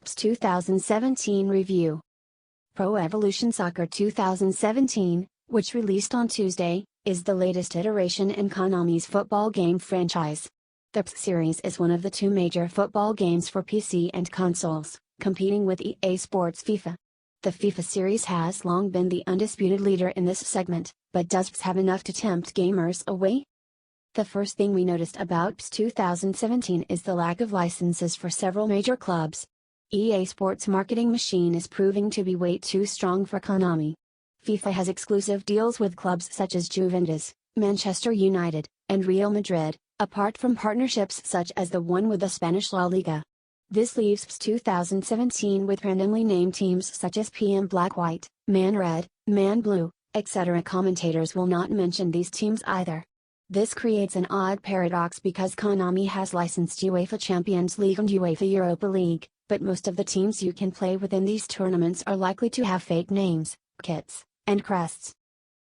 PES 2017 Review. Pro Evolution Soccer 2017, which released on Tuesday, is the latest iteration in Konami's football game franchise. The PES series is one of the two major football games for PC and consoles, competing with EA Sports FIFA. The FIFA series has long been the undisputed leader in this segment, but does PES have enough to tempt gamers away? The first thing we noticed about PES 2017 is the lack of licenses for several major clubs. EA Sports' marketing machine is proving to be way too strong for Konami. FIFA has exclusive deals with clubs such as Juventus, Manchester United, and Real Madrid, apart from partnerships such as the one with the Spanish La Liga. This leaves PES 2017 with randomly named teams such as PM Black White, Man Red, Man Blue, etc. Commentators will not mention these teams either. This creates an odd paradox because Konami has licensed UEFA Champions League and UEFA Europa League, but most of the teams you can play within these tournaments are likely to have fake names, kits, and crests.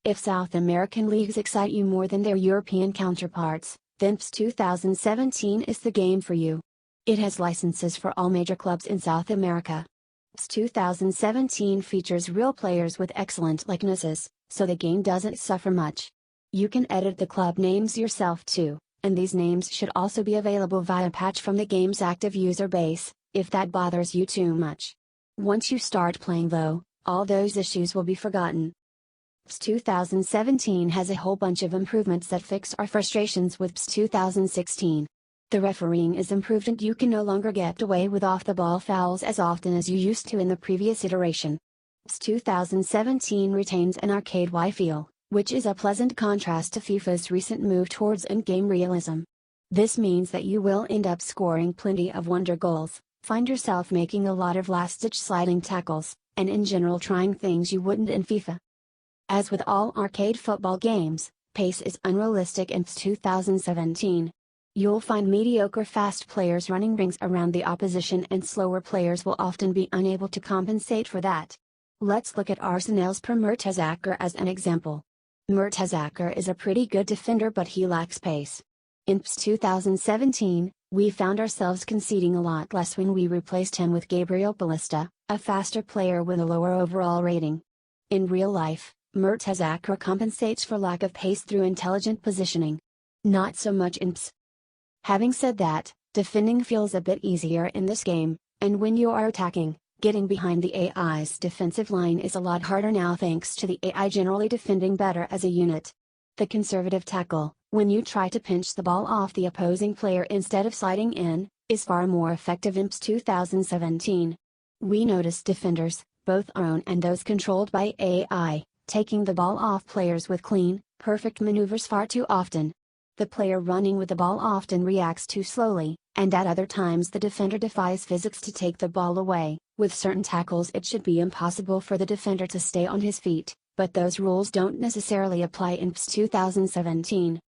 If South American leagues excite you more than their European counterparts, then PES 2017 is the game for you. It has licenses for all major clubs in South America. PES 2017 features real players with excellent likenesses, so the game doesn't suffer much. You can edit the club names yourself too, and these names should also be available via patch from the game's active user base, if that bothers you too much. Once you start playing though, all those issues will be forgotten. PES 2017 has a whole bunch of improvements that fix our frustrations with PES 2016. The refereeing is improved and you can no longer get away with off-the-ball fouls as often as you used to in the previous iteration. PES 2017 retains an arcade-y feel, which is a pleasant contrast to FIFA's recent move towards in-game realism. This means that you will end up scoring plenty of wonder goals, find yourself making a lot of last-ditch sliding tackles, and in general trying things you wouldn't in FIFA. As with all arcade football games, pace is unrealistic in PES 2017. You'll find mediocre fast players running rings around the opposition and slower players will often be unable to compensate for that. Let's look at Arsenal's Per Mertesacker as an example. Mertesacker is a pretty good defender but he lacks pace. In PES 2017, we found ourselves conceding a lot less when we replaced him with Gabriel Ballista, a faster player with a lower overall rating. In real life, Mertesacker compensates for lack of pace through intelligent positioning. Not so much in PES. Having said that, defending feels a bit easier in this game, and when you are attacking, getting behind the AI's defensive line is a lot harder now thanks to the AI generally defending better as a unit. The conservative tackle, when you try to pinch the ball off the opposing player instead of sliding in, is far more effective in PES 2017. We notice defenders, both our own and those controlled by AI, taking the ball off players with clean, perfect maneuvers far too often. The player running with the ball often reacts too slowly, and at other times the defender defies physics to take the ball away. With certain tackles it should be impossible for the defender to stay on his feet, but those rules don't necessarily apply in PES 2017.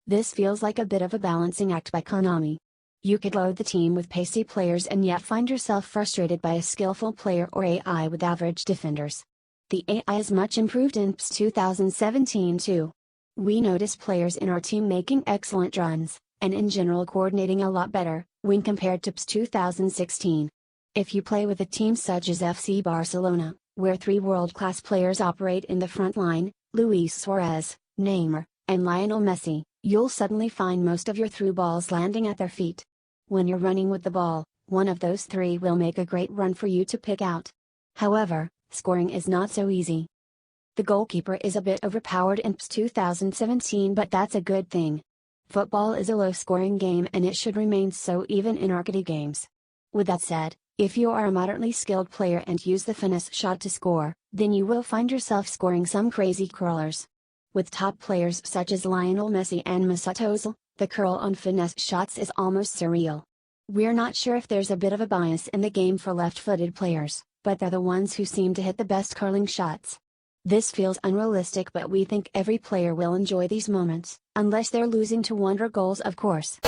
This feels like a bit of a balancing act by Konami. You could load the team with pacey players and yet find yourself frustrated by a skillful player or AI with average defenders. The AI is much improved in PES 2017 too. We notice players in our team making excellent runs, and in general coordinating a lot better, when compared to PES 2016. If you play with a team such as FC Barcelona, where three world-class players operate in the front line, Luis Suarez, Neymar, and Lionel Messi, you'll suddenly find most of your through balls landing at their feet. When you're running with the ball, one of those three will make a great run for you to pick out. However, scoring is not so easy. The goalkeeper is a bit overpowered in PES 2017 but that's a good thing. Football is a low-scoring game and it should remain so even in arcade games. With that said, if you are a moderately skilled player and use the finesse shot to score, then you will find yourself scoring some crazy curlers. With top players such as Lionel Messi and Mesut Ozil, the curl on finesse shots is almost surreal. We're not sure if there's a bit of a bias in the game for left-footed players, but they're the ones who seem to hit the best curling shots. This feels unrealistic but we think every player will enjoy these moments, unless they're losing to wonder goals of course.